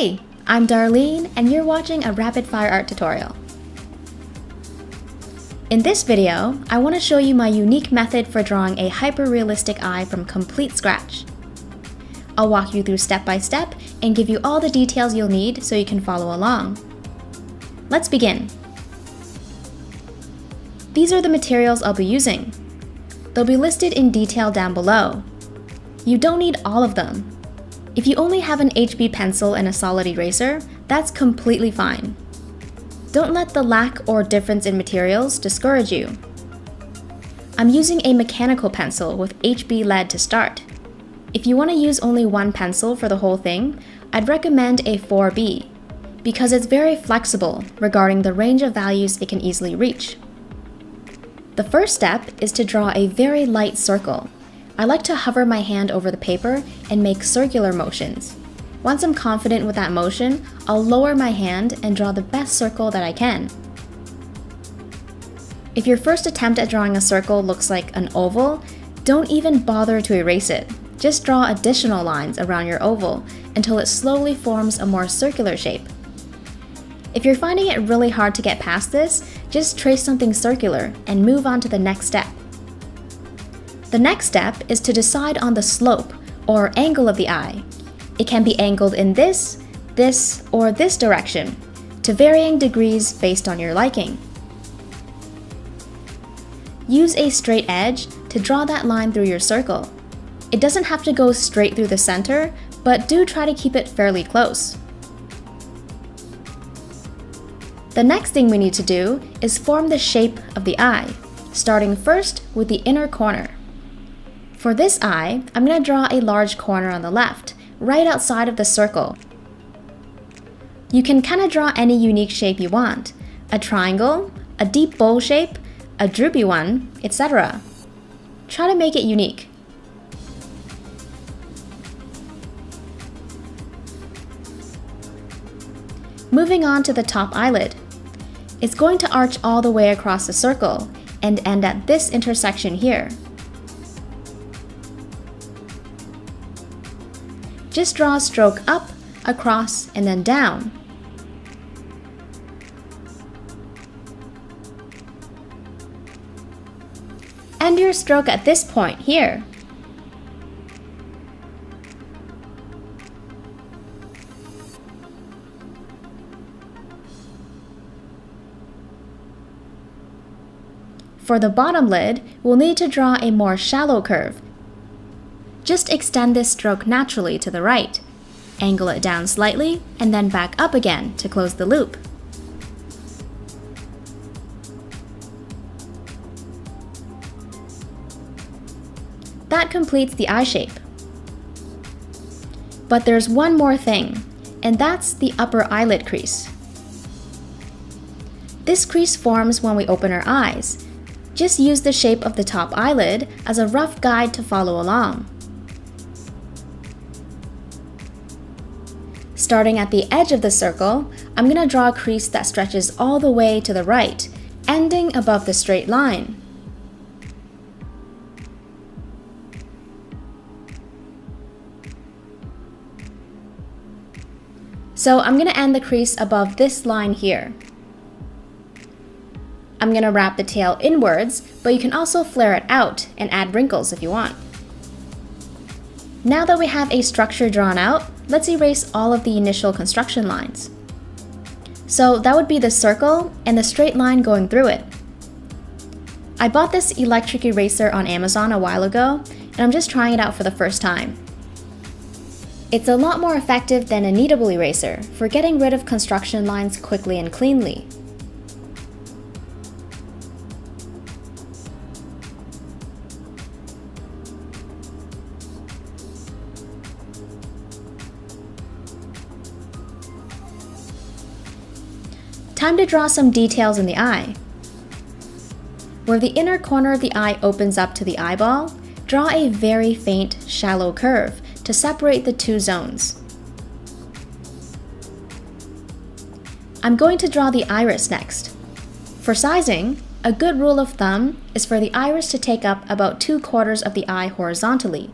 Hey, I'm Darlene and you're watching a rapid fire art tutorial. In this video, I want to show you my unique method for drawing a hyper-realistic eye from complete scratch. I'll walk you through step by step and give you all the details you'll need so you can follow along. Let's begin. These are the materials I'll be using. They'll be listed in detail down below. You don't need all of them. If you only have an HB pencil and a solid eraser, that's completely fine. Don't let the lack or difference in materials discourage you. I'm using a mechanical pencil with HB lead to start. If you want to use only one pencil for the whole thing, I'd recommend a 4B, because it's very flexible regarding the range of values it can easily reach. The first step is to draw a very light circle. I like to hover my hand over the paper and make circular motions. Once I'm confident with that motion, I'll lower my hand and draw the best circle that I can. If your first attempt at drawing a circle looks like an oval, don't even bother to erase it. Just draw additional lines around your oval until it slowly forms a more circular shape. If you're finding it really hard to get past this, just trace something circular and move on to the next step. The next step is to decide on the slope or angle of the eye. It can be angled in this, or this direction, to varying degrees based on your liking. Use a straight edge to draw that line through your circle. It doesn't have to go straight through the center, but do try to keep it fairly close. The next thing we need to do is form the shape of the eye, starting first with the inner corner. For this eye, I'm going to draw a large corner on the left, right outside of the circle. You can kind of draw any unique shape you want, a triangle, a deep bowl shape, a droopy one, etc. Try to make it unique. Moving on to the top eyelid. It's going to arch all the way across the circle and end at this intersection here. Just draw a stroke up, across, and then down. End your stroke at this point here. For the bottom lid, we'll need to draw a more shallow curve. Just extend this stroke naturally to the right. Angle it down slightly, and then back up again to close the loop. That completes the eye shape. But there's one more thing, and that's the upper eyelid crease. This crease forms when we open our eyes. Just use the shape of the top eyelid as a rough guide to follow along. Starting at the edge of the circle, I'm going to draw a crease that stretches all the way to the right, ending above the straight line. So I'm going to end the crease above this line here. I'm going to wrap the tail inwards, but you can also flare it out and add wrinkles if you want. Now that we have a structure drawn out, let's erase all of the initial construction lines. So that would be the circle and the straight line going through it. I bought this electric eraser on Amazon a while ago, and I'm just trying it out for the first time. It's a lot more effective than a kneadable eraser for getting rid of construction lines quickly and cleanly. Time to draw some details in the eye. Where the inner corner of the eye opens up to the eyeball, draw a very faint, shallow curve to separate the two zones. I'm going to draw the iris next. For sizing, a good rule of thumb is for the iris to take up about 2/4 of the eye horizontally.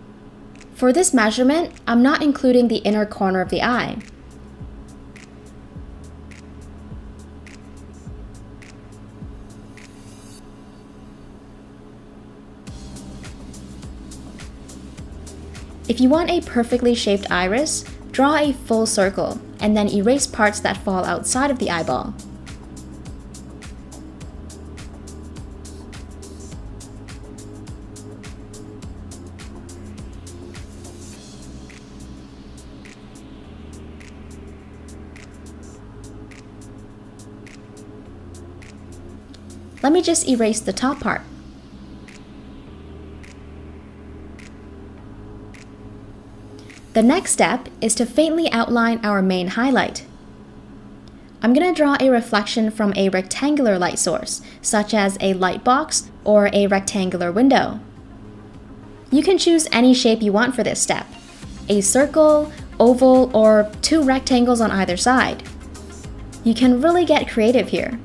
For this measurement, I'm not including the inner corner of the eye. If you want a perfectly shaped iris, draw a full circle and then erase parts that fall outside of the eyeball. Let me just erase the top part. The next step is to faintly outline our main highlight. I'm going to draw a reflection from a rectangular light source, such as a light box or a rectangular window. You can choose any shape you want for this step: a circle, oval, or two rectangles on either side. You can really get creative here.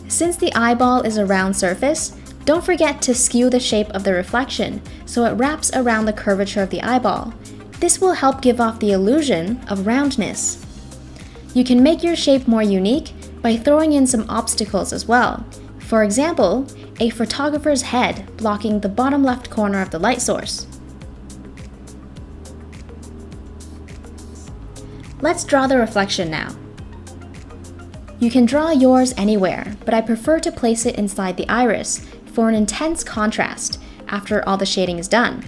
Since the eyeball is a round surface, don't forget to skew the shape of the reflection so it wraps around the curvature of the eyeball. This will help give off the illusion of roundness. You can make your shape more unique by throwing in some obstacles as well. For example, a photographer's head blocking the bottom left corner of the light source. Let's draw the reflection now. You can draw yours anywhere, but I prefer to place it inside the iris for an intense contrast after all the shading is done.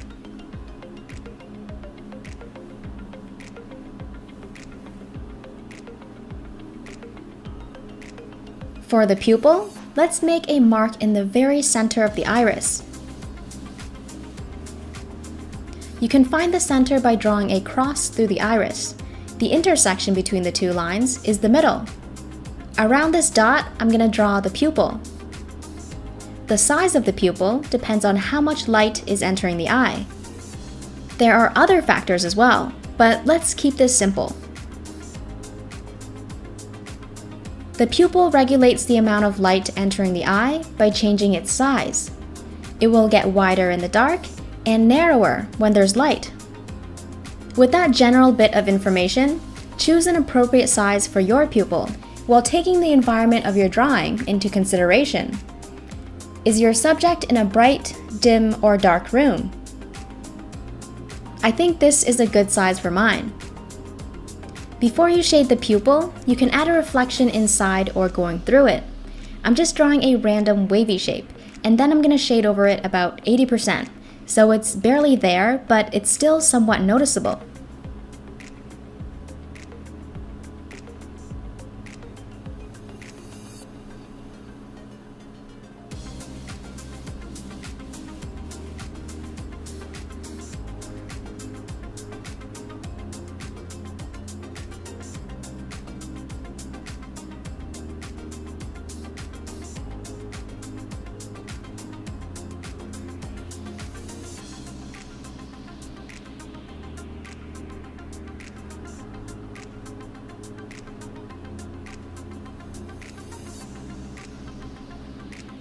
For the pupil, let's make a mark in the very center of the iris. You can find the center by drawing a cross through the iris. The intersection between the two lines is the middle. Around this dot, I'm going to draw the pupil. The size of the pupil depends on how much light is entering the eye. There are other factors as well, but let's keep this simple. The pupil regulates the amount of light entering the eye by changing its size. It will get wider in the dark and narrower when there's light. With that general bit of information, choose an appropriate size for your pupil while taking the environment of your drawing into consideration. Is your subject in a bright, dim, or dark room? I think this is a good size for mine. Before you shade the pupil, you can add a reflection inside or going through it. I'm just drawing a random wavy shape, and then I'm going to shade over it about 80%, so it's barely there, but it's still somewhat noticeable.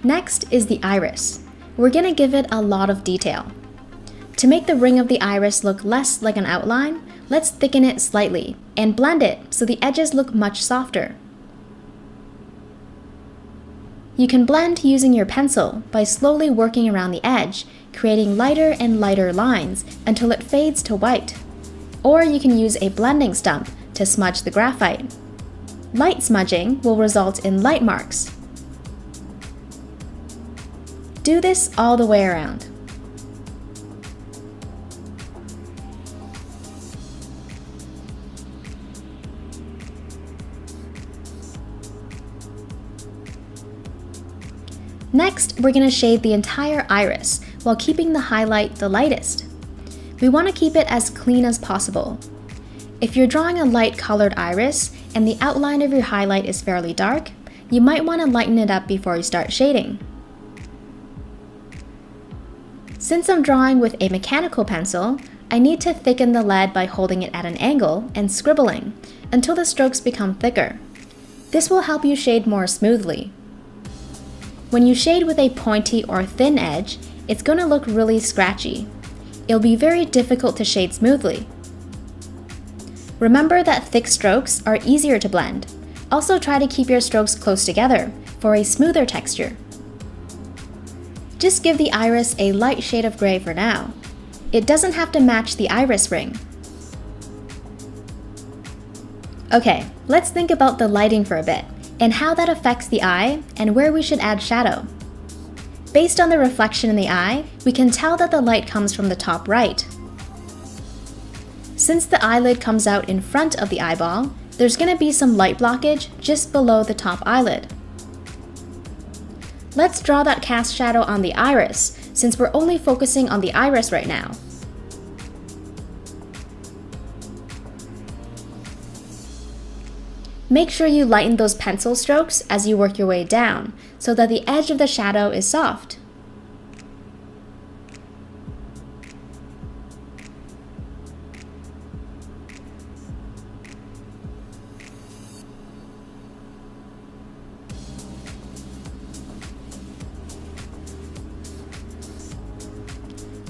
Next is the iris. We're going to give it a lot of detail. To make the ring of the iris look less like an outline, let's thicken it slightly and blend it so the edges look much softer. You can blend using your pencil by slowly working around the edge, creating lighter and lighter lines until it fades to white. Or you can use a blending stump to smudge the graphite. Light smudging will result in light marks. Do this all the way around. Next, we're going to shade the entire iris while keeping the highlight the lightest. We want to keep it as clean as possible. If you're drawing a light colored iris and the outline of your highlight is fairly dark, you might want to lighten it up before you start shading. Since I'm drawing with a mechanical pencil, I need to thicken the lead by holding it at an angle and scribbling until the strokes become thicker. This will help you shade more smoothly. When you shade with a pointy or thin edge, it's going to look really scratchy. It'll be very difficult to shade smoothly. Remember that thick strokes are easier to blend. Also try to keep your strokes close together for a smoother texture. Just give the iris a light shade of gray for now. It doesn't have to match the iris ring. Okay, let's think about the lighting for a bit, and how that affects the eye and where we should add shadow. Based on the reflection in the eye, we can tell that the light comes from the top right. Since the eyelid comes out in front of the eyeball, there's going to be some light blockage just below the top eyelid. Let's draw that cast shadow on the iris, since we're only focusing on the iris right now. Make sure you lighten those pencil strokes as you work your way down, so that the edge of the shadow is soft.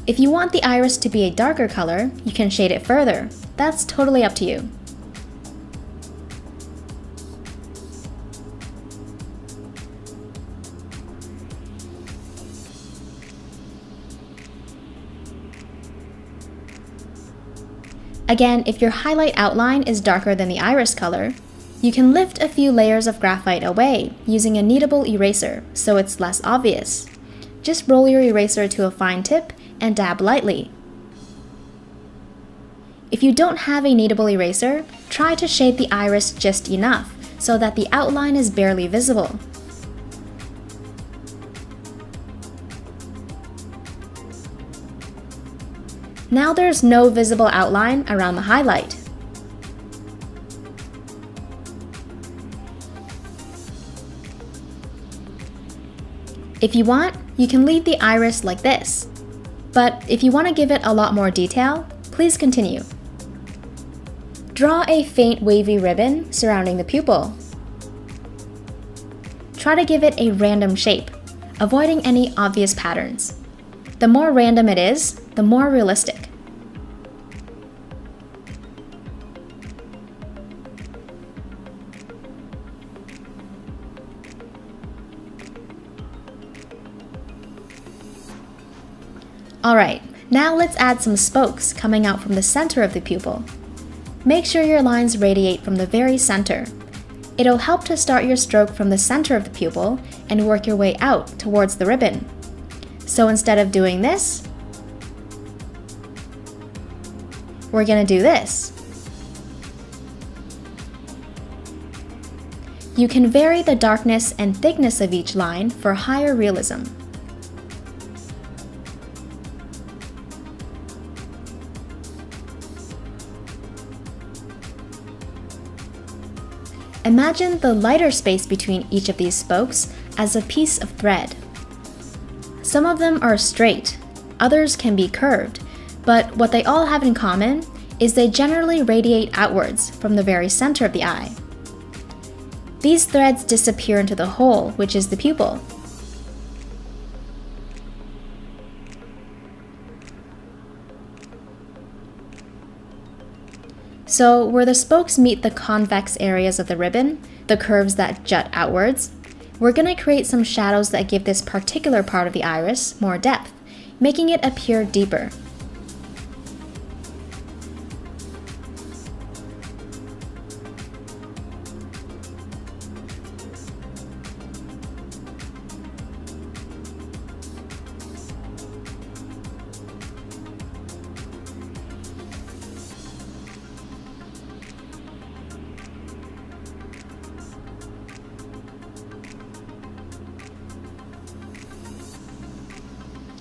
If you want the iris to be a darker color, you can shade it further. That's totally up to you. Again, if your highlight outline is darker than the iris color, you can lift a few layers of graphite away using a kneadable eraser so it's less obvious. Just roll your eraser to a fine tip and dab lightly. If you don't have a kneadable eraser, try to shade the iris just enough so that the outline is barely visible. Now there's no visible outline around the highlight. If you want, you can leave the iris like this. But if you want to give it a lot more detail, please continue. Draw a faint wavy ribbon surrounding the pupil. Try to give it a random shape, avoiding any obvious patterns. The more random it is, the more realistic. Alright, now let's add some spokes coming out from the center of the pupil. Make sure your lines radiate from the very center. It'll help to start your stroke from the center of the pupil and work your way out towards the ribbon. So instead of doing this, we're going to do this. You can vary the darkness and thickness of each line for higher realism. Imagine the lighter space between each of these spokes as a piece of thread. Some of them are straight, others can be curved, but what they all have in common is they generally radiate outwards from the very center of the eye. These threads disappear into the hole, which is the pupil. So where the spokes meet the convex areas of the ribbon, the curves that jut outwards, we're going to create some shadows that give this particular part of the iris more depth, making it appear deeper.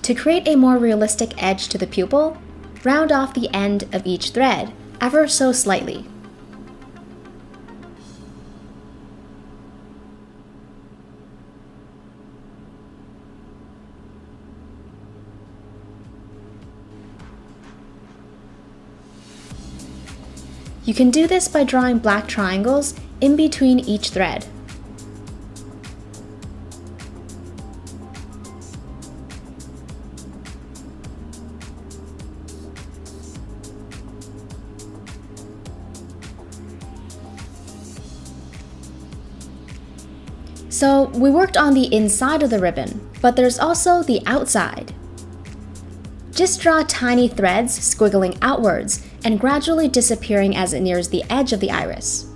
To create a more realistic edge to the pupil, round off the end of each thread, ever so slightly. You can do this by drawing black triangles in between each thread. So we worked on the inside of the ribbon, but there's also the outside. Just draw tiny threads squiggling outwards and gradually disappearing as it nears the edge of the iris.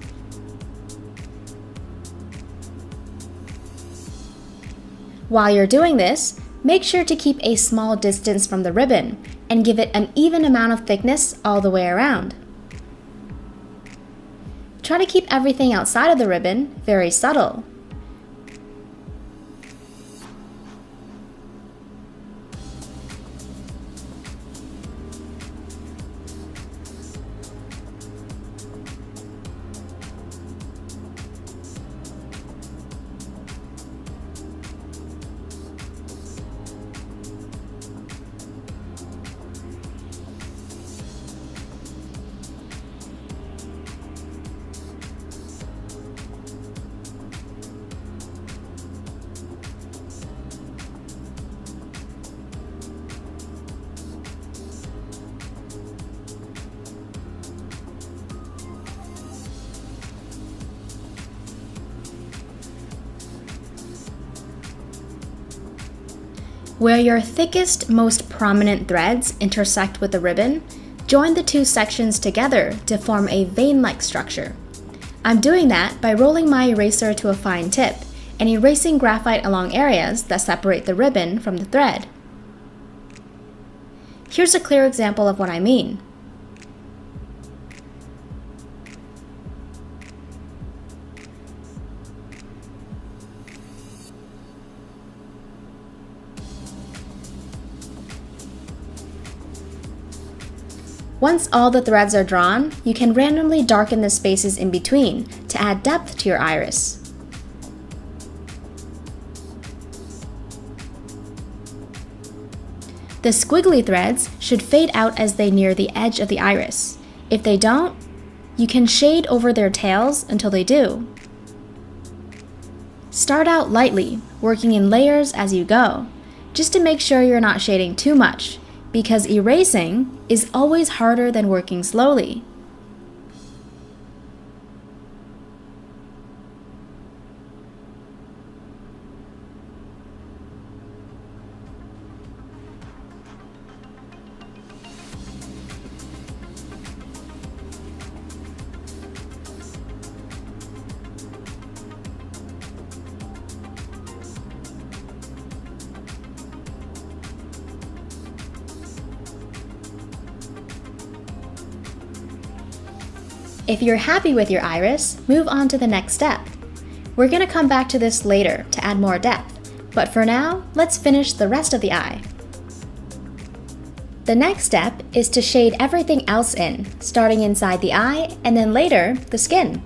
While you're doing this, make sure to keep a small distance from the ribbon and give it an even amount of thickness all the way around. Try to keep everything outside of the ribbon very subtle. Where your thickest, most prominent threads intersect with the ribbon, join the two sections together to form a vein-like structure. I'm doing that by rolling my eraser to a fine tip and erasing graphite along areas that separate the ribbon from the thread. Here's a clear example of what I mean. Once all the threads are drawn, you can randomly darken the spaces in between to add depth to your iris. The squiggly threads should fade out as they near the edge of the iris. If they don't, you can shade over their tails until they do. Start out lightly, working in layers as you go, just to make sure you're not shading too much, because erasing is always harder than working slowly. If you're happy with your iris, move on to the next step. We're going to come back to this later to add more depth, but for now, let's finish the rest of the eye. The next step is to shade everything else in, starting inside the eye and then later, the skin.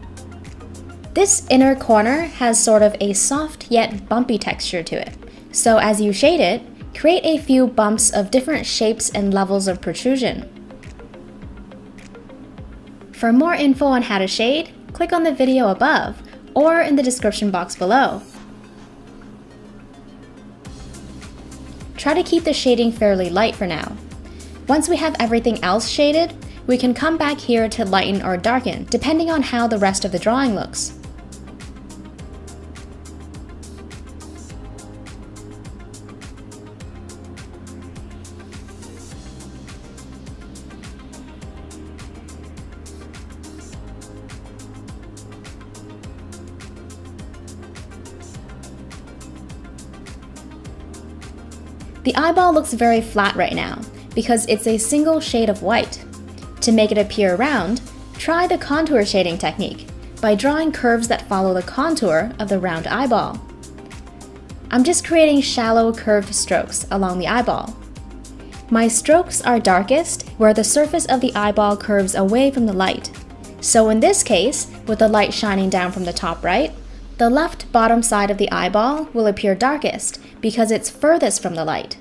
This inner corner has sort of a soft yet bumpy texture to it, so as you shade it, create a few bumps of different shapes and levels of protrusion. For more info on how to shade, click on the video above or in the description box below. Try to keep the shading fairly light for now. Once we have everything else shaded, we can come back here to lighten or darken, depending on how the rest of the drawing looks. The eyeball looks very flat right now because it's a single shade of white. To make it appear round, try the contour shading technique by drawing curves that follow the contour of the round eyeball. I'm just creating shallow curved strokes along the eyeball. My strokes are darkest where the surface of the eyeball curves away from the light. So in this case, with the light shining down from the top right, the left bottom side of the eyeball will appear darkest because it's furthest from the light.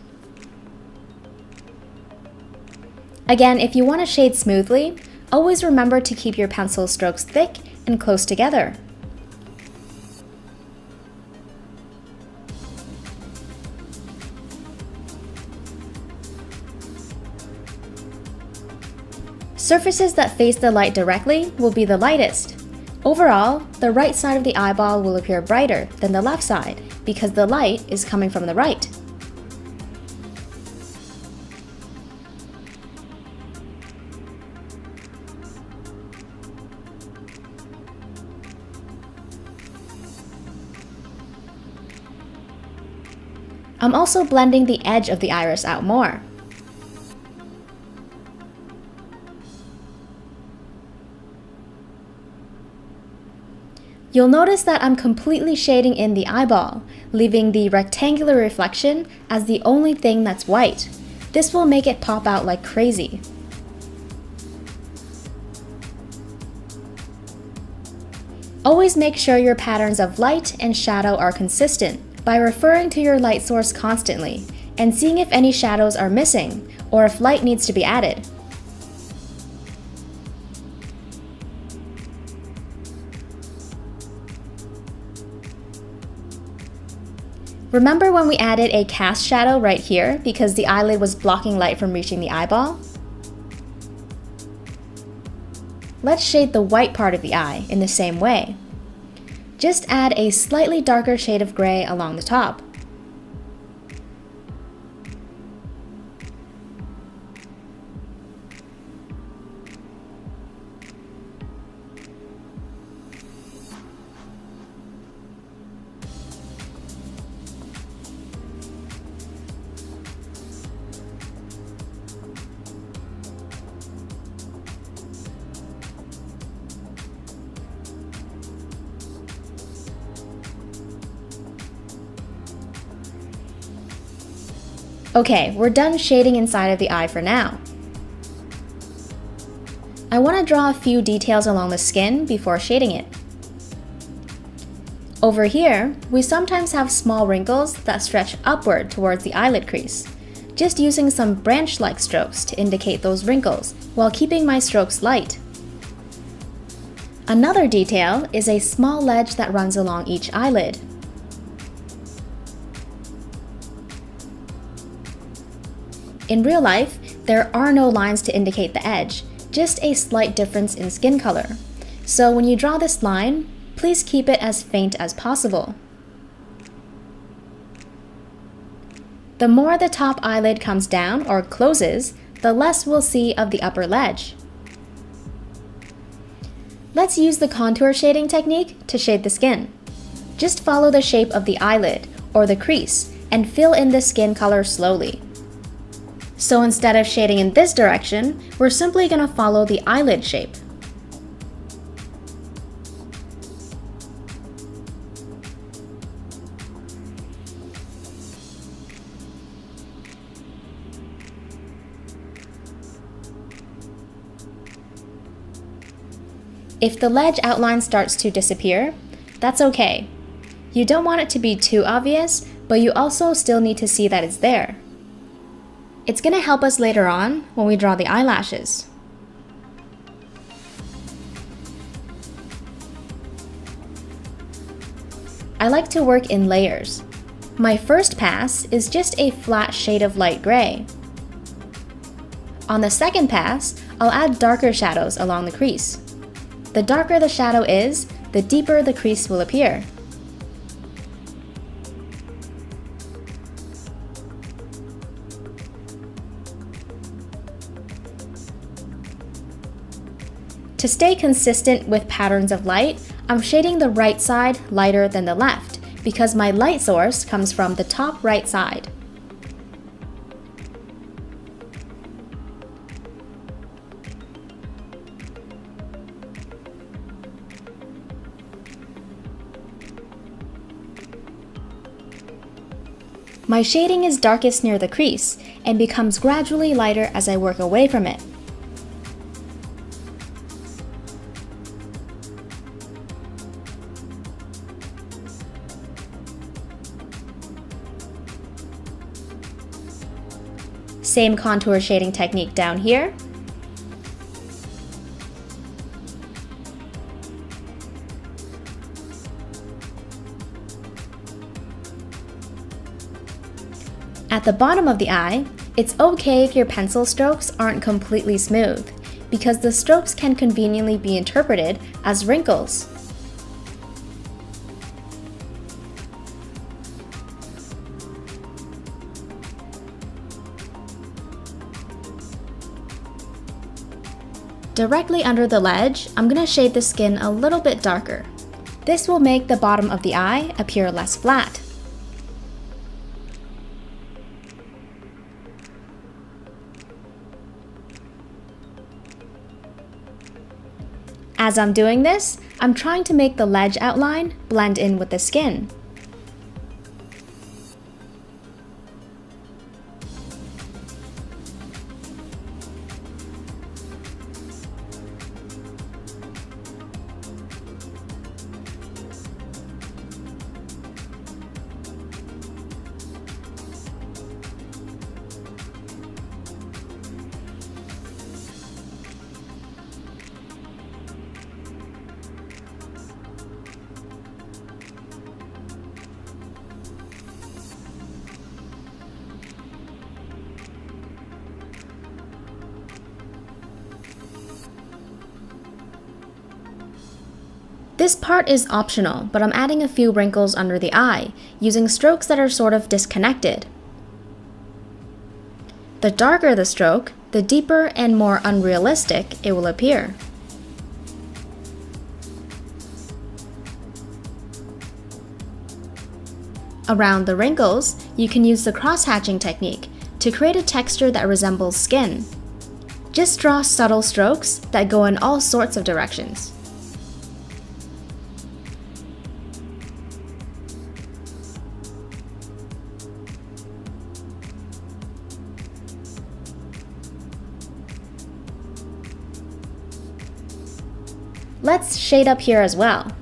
Again, if you want to shade smoothly, always remember to keep your pencil strokes thick and close together. Surfaces that face the light directly will be the lightest. Overall, the right side of the eyeball will appear brighter than the left side because the light is coming from the right. I'm also blending the edge of the iris out more. You'll notice that I'm completely shading in the eyeball, leaving the rectangular reflection as the only thing that's white. This will make it pop out like crazy. Always make sure your patterns of light and shadow are consistent by referring to your light source constantly and seeing if any shadows are missing or if light needs to be added. Remember when we added a cast shadow right here because the eyelid was blocking light from reaching the eyeball? Let's shade the white part of the eye in the same way. Just add a slightly darker shade of gray along the top. Okay, we're done shading inside of the eye for now. I want to draw a few details along the skin before shading it. Over here, we sometimes have small wrinkles that stretch upward towards the eyelid crease. Just using some branch-like strokes to indicate those wrinkles while keeping my strokes light. Another detail is a small ledge that runs along each eyelid. In real life, there are no lines to indicate the edge, just a slight difference in skin color. So when you draw this line, please keep it as faint as possible. The more the top eyelid comes down or closes, the less we'll see of the upper ledge. Let's use the contour shading technique to shade the skin. Just follow the shape of the eyelid or the crease and fill in the skin color slowly. So instead of shading in this direction, we're simply going to follow the eyelid shape. If the ledge outline starts to disappear, that's okay. You don't want it to be too obvious, but you also still need to see that it's there. It's going to help us later on when we draw the eyelashes. I like to work in layers. My first pass is just a flat shade of light gray. On the second pass, I'll add darker shadows along the crease. The darker the shadow is, the deeper the crease will appear. To stay consistent with patterns of light, I'm shading the right side lighter than the left because my light source comes from the top right side. My shading is darkest near the crease and becomes gradually lighter as I work away from it. Same contour shading technique down here. At the bottom of the eye, it's okay if your pencil strokes aren't completely smooth, because the strokes can conveniently be interpreted as wrinkles. Directly under the ledge, I'm going to shade the skin a little bit darker. This will make the bottom of the eye appear less flat. As I'm doing this, I'm trying to make the ledge outline blend in with the skin. This part is optional, but I'm adding a few wrinkles under the eye, using strokes that are sort of disconnected. The darker the stroke, the deeper and more unrealistic it will appear. Around the wrinkles, you can use the cross-hatching technique to create a texture that resembles skin. Just draw subtle strokes that go in all sorts of directions. Let's shade up here as well.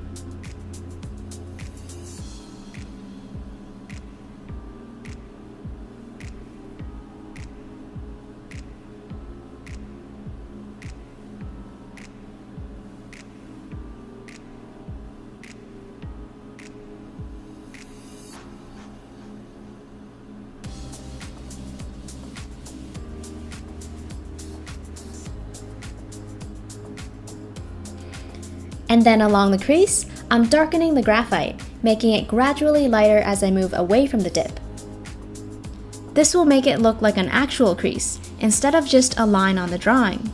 And then along the crease, I'm darkening the graphite, making it gradually lighter as I move away from the dip. This will make it look like an actual crease, instead of just a line on the drawing.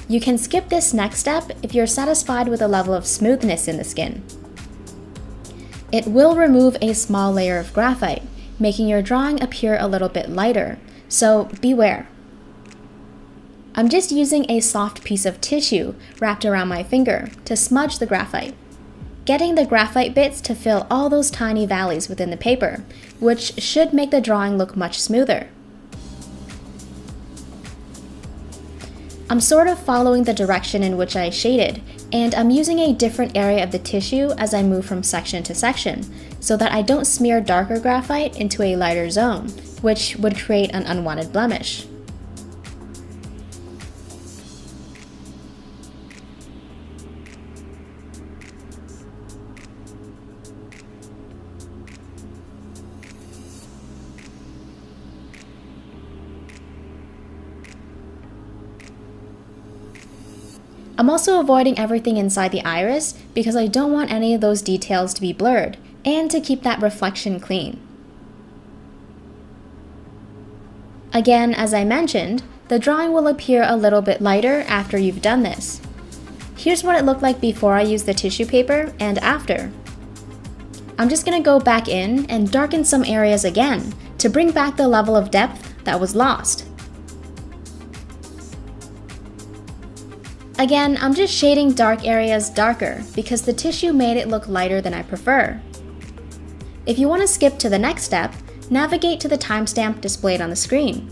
You can skip this next step if you're satisfied with the level of smoothness in the skin. It will remove a small layer of graphite, making your drawing appear a little bit lighter, so beware. I'm just using a soft piece of tissue wrapped around my finger to smudge the graphite, getting the graphite bits to fill all those tiny valleys within the paper, which should make the drawing look much smoother. I'm sort of following the direction in which I shaded, and I'm using a different area of the tissue as I move from section to section, so that I don't smear darker graphite into a lighter zone, which would create an unwanted blemish. I'm also avoiding everything inside the iris because I don't want any of those details to be blurred and to keep that reflection clean. Again, as I mentioned, the drawing will appear a little bit lighter after you've done this. Here's what it looked like before I used the tissue paper and after. I'm just going to go back in and darken some areas again to bring back the level of depth that was lost. Again, I'm just shading dark areas darker because the tissue made it look lighter than I prefer. If you want to skip to the next step, navigate to the timestamp displayed on the screen.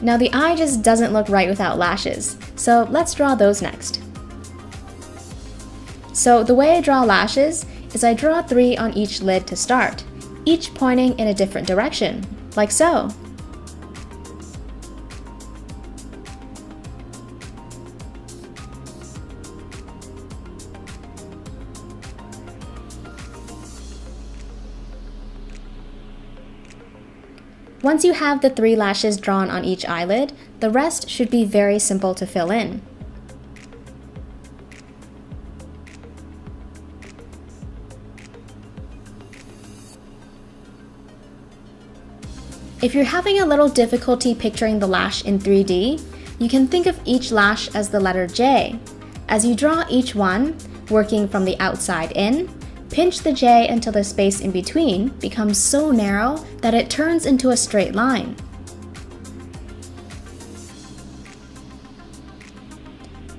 Now the eye just doesn't look right without lashes, so let's draw those next. So the way I draw lashes is I draw 3 on each lid to start, each pointing in a different direction, like so. Once you have the 3 lashes drawn on each eyelid, the rest should be very simple to fill in. If you're having a little difficulty picturing the lash in 3D, you can think of each lash as the letter J. As you draw each one, working from the outside in, pinch the J until the space in between becomes so narrow that it turns into a straight line.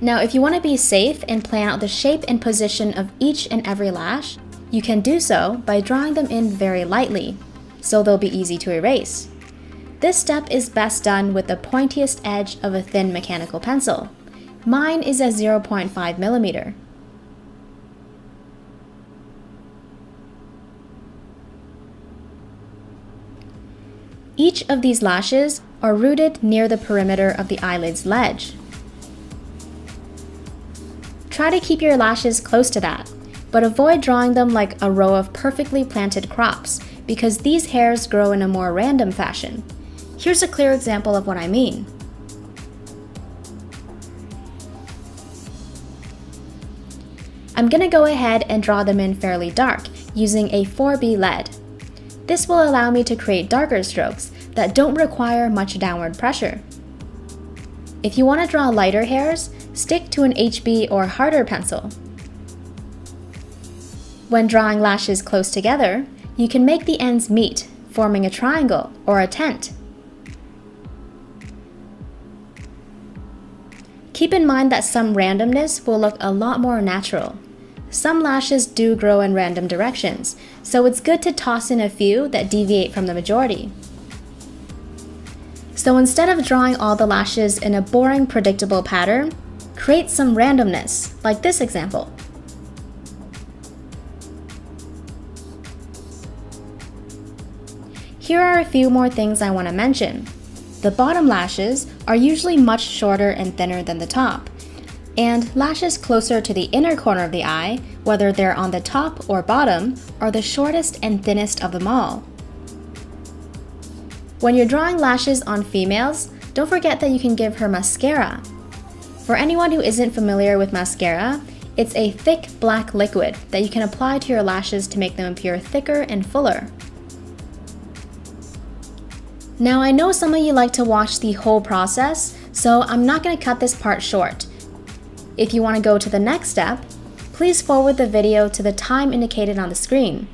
Now, if you want to be safe and plan out the shape and position of each and every lash, you can do so by drawing them in very lightly, so they'll be easy to erase. This step is best done with the pointiest edge of a thin mechanical pencil. Mine is a 0.5 millimeter. Each of these lashes are rooted near the perimeter of the eyelid's ledge. Try to keep your lashes close to that, but avoid drawing them like a row of perfectly planted crops because these hairs grow in a more random fashion. Here's a clear example of what I mean. I'm gonna go ahead and draw them in fairly dark using a 4B lead. This will allow me to create darker strokes that don't require much downward pressure. If you want to draw lighter hairs, stick to an HB or harder pencil. When drawing lashes close together, you can make the ends meet, forming a triangle or a tent. Keep in mind that some randomness will look a lot more natural. Some lashes do grow in random directions, so it's good to toss in a few that deviate from the majority. So instead of drawing all the lashes in a boring, predictable pattern, create some randomness, like this example. Here are a few more things I want to mention. The bottom lashes are usually much shorter and thinner than the top, and lashes closer to the inner corner of the eye, whether they're on the top or bottom, are the shortest and thinnest of them all. When you're drawing lashes on females, don't forget that you can give her mascara. For anyone who isn't familiar with mascara, it's a thick black liquid that you can apply to your lashes to make them appear thicker and fuller. Now I know some of you like to watch the whole process, so I'm not going to cut this part short. If you want to go to the next step, please forward the video to the time indicated on the screen.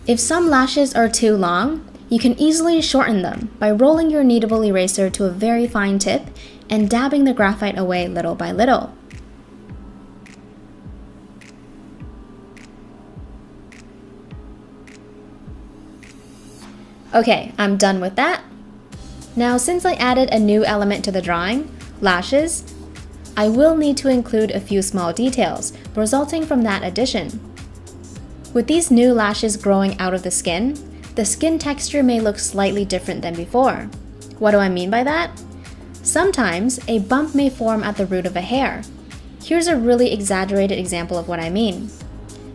If some lashes are too long, you can easily shorten them by rolling your kneadable eraser to a very fine tip and dabbing the graphite away little by little. Okay, I'm done with that. Now, since I added a new element to the drawing, lashes, I will need to include a few small details resulting from that addition. With these new lashes growing out of the skin texture may look slightly different than before. What do I mean by that? Sometimes a bump may form at the root of a hair. Here's a really exaggerated example of what I mean.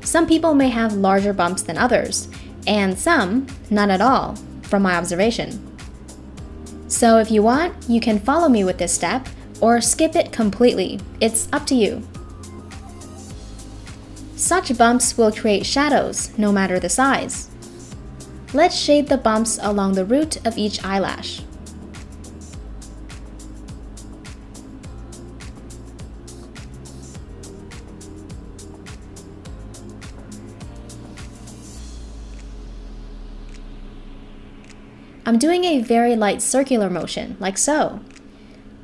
Some people may have larger bumps than others, and some none at all, from my observation. So if you want, you can follow me with this step or skip it completely. It's up to you. Such bumps will create shadows, no matter the size. Let's shade the bumps along the root of each eyelash. I'm doing a very light circular motion, like so.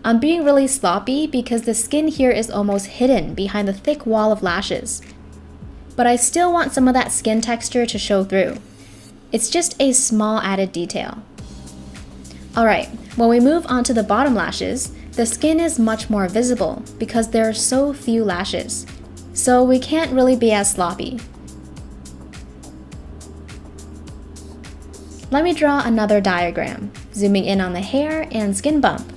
I'm being really sloppy because the skin here is almost hidden behind the thick wall of lashes. But I still want some of that skin texture to show through. It's just a small added detail. Alright, when we move on to the bottom lashes, the skin is much more visible because there are so few lashes. So we can't really be as sloppy. Let me draw another diagram, zooming in on the hair and skin bump.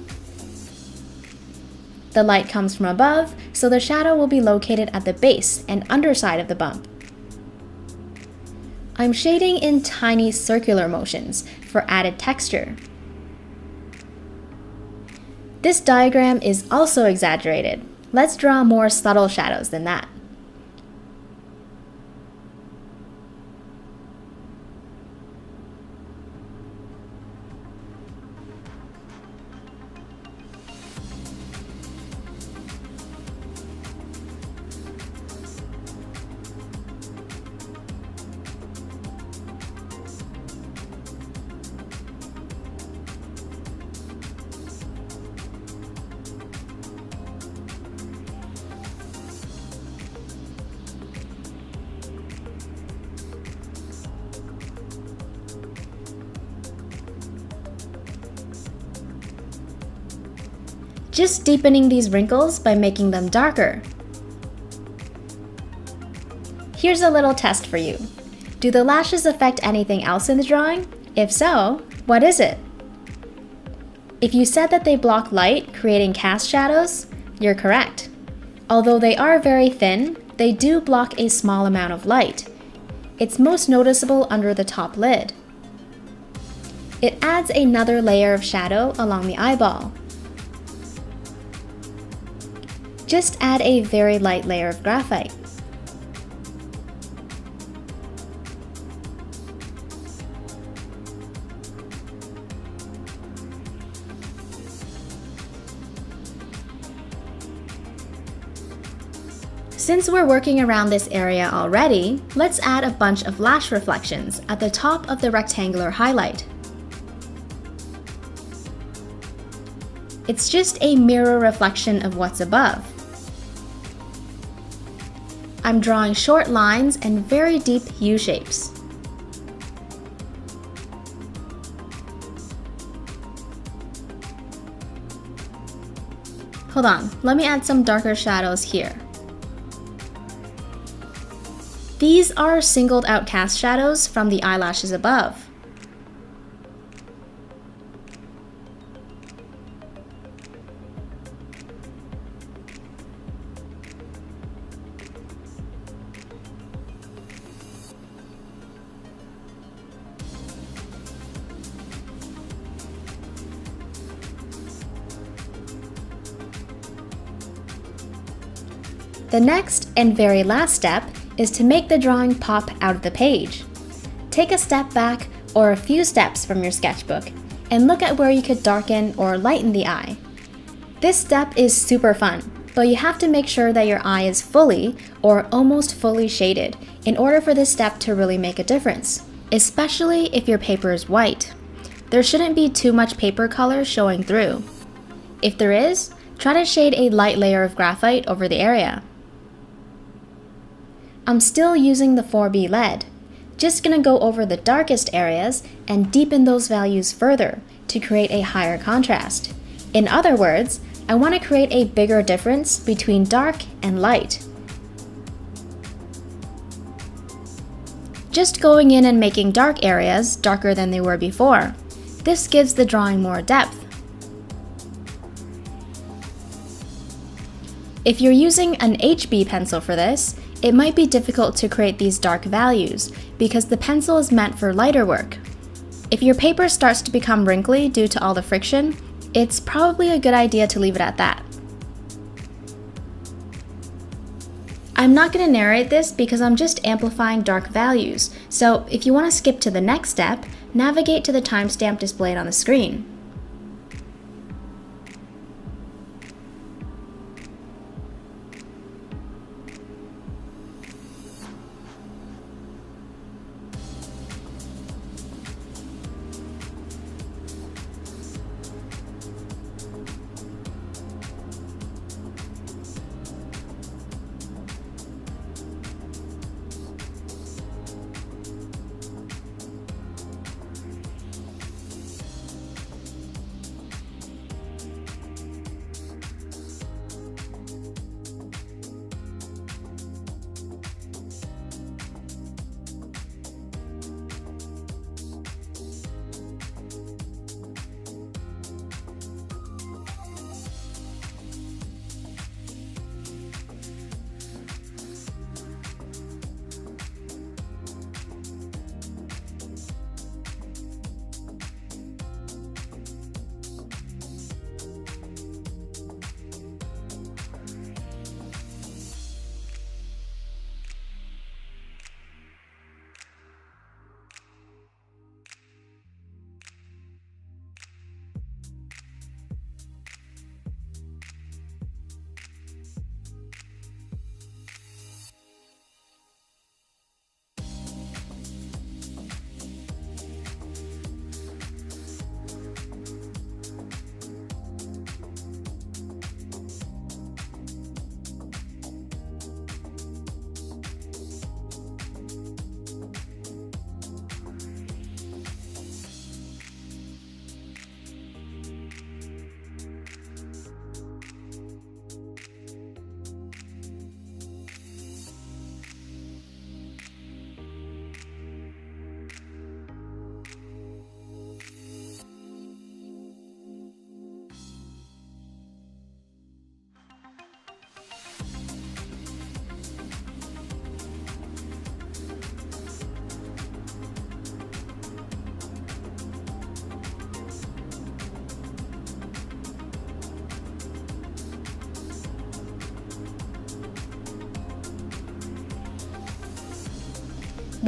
The light comes from above, so the shadow will be located at the base and underside of the bump. I'm shading in tiny circular motions for added texture. This diagram is also exaggerated. Let's draw more subtle shadows than that. Just deepening these wrinkles by making them darker. Here's a little test for you. Do the lashes affect anything else in the drawing? If so, what is it? If you said that they block light, creating cast shadows, you're correct. Although they are very thin, they do block a small amount of light. It's most noticeable under the top lid. It adds another layer of shadow along the eyeball. Just add a very light layer of graphite. Since we're working around this area already, let's add a bunch of lash reflections at the top of the rectangular highlight. It's just a mirror reflection of what's above. I'm drawing short lines and very deep U-shapes. Hold on, let me add some darker shadows here. These are singled out cast shadows from the eyelashes above. The next and very last step is to make the drawing pop out of the page. Take a step back or a few steps from your sketchbook and look at where you could darken or lighten the eye. This step is super fun, but you have to make sure that your eye is fully or almost fully shaded in order for this step to really make a difference. especially if your paper is white. There shouldn't be too much paper color showing through. If there is, try to shade a light layer of graphite over the area. I'm still using the 4B lead. Just gonna go over the darkest areas and deepen those values further to create a higher contrast. In other words, I want to create a bigger difference between dark and light. Just going in and making dark areas darker than they were before. This gives the drawing more depth. If you're using an HB pencil for this, it might be difficult to create these dark values because the pencil is meant for lighter work. If your paper starts to become wrinkly due to all the friction, it's probably a good idea to leave it at that. I'm not going to narrate this because I'm just amplifying dark values, so if you want to skip to the next step, navigate to the timestamp displayed on the screen.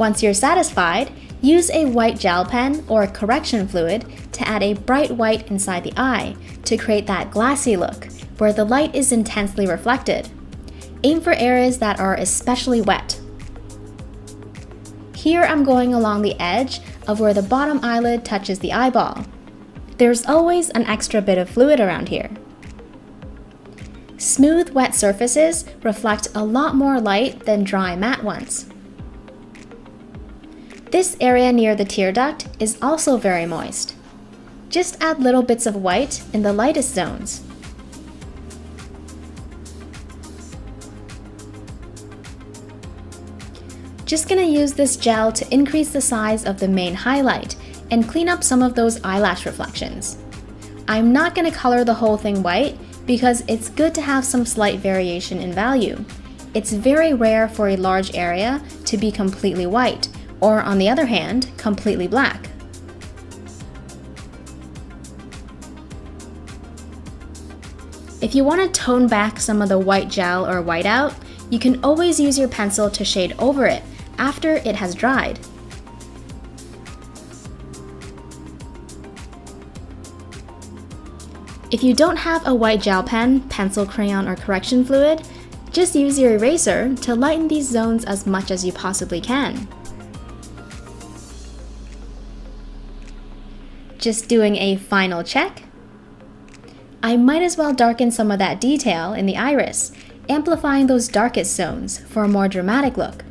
Once you're satisfied, use a white gel pen or correction fluid to add a bright white inside the eye to create that glassy look where the light is intensely reflected. Aim for areas that are especially wet. Here I'm going along the edge of where the bottom eyelid touches the eyeball. There's always an extra bit of fluid around here. Smooth, wet surfaces reflect a lot more light than dry, matte ones. This area near the tear duct is also very moist. Just add little bits of white in the lightest zones. Just gonna use this gel to increase the size of the main highlight and clean up some of those eyelash reflections. I'm not gonna color the whole thing white because it's good to have some slight variation in value. It's very rare for a large area to be completely white, or on the other hand, completely black. If you want to tone back some of the white gel or whiteout, you can always use your pencil to shade over it after it has dried. If you don't have a white gel pen, pencil, crayon, or correction fluid, just use your eraser to lighten these zones as much as you possibly can. Just doing a final check. I might as well darken some of that detail in the iris, amplifying those darkest zones for a more dramatic look.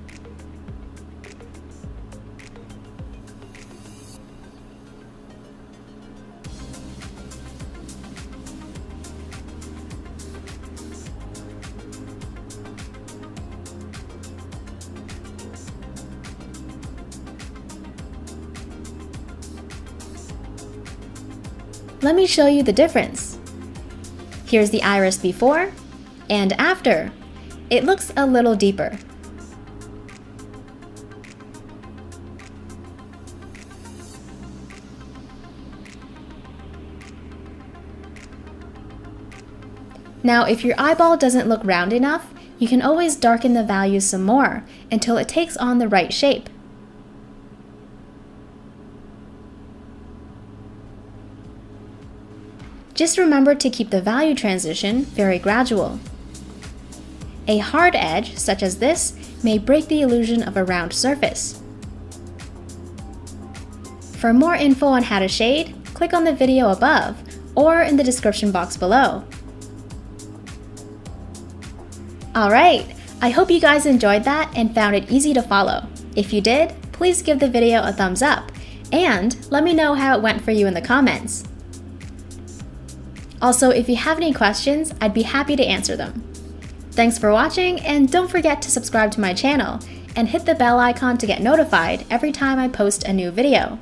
Let me show you the difference. Here's the iris before and after. It looks a little deeper. Now, if your eyeball doesn't look round enough, you can always darken the values some more until it takes on the right shape. Just remember to keep the value transition very gradual. A hard edge, such as this, may break the illusion of a round surface. For more info on how to shade, click on the video above or in the description box below. Alright, I hope you guys enjoyed that and found it easy to follow. If you did, please give the video a thumbs up and let me know how it went for you in the comments. Also, if you have any questions, I'd be happy to answer them. Thanks for watching, and don't forget to subscribe to my channel and hit the bell icon to get notified every time I post a new video.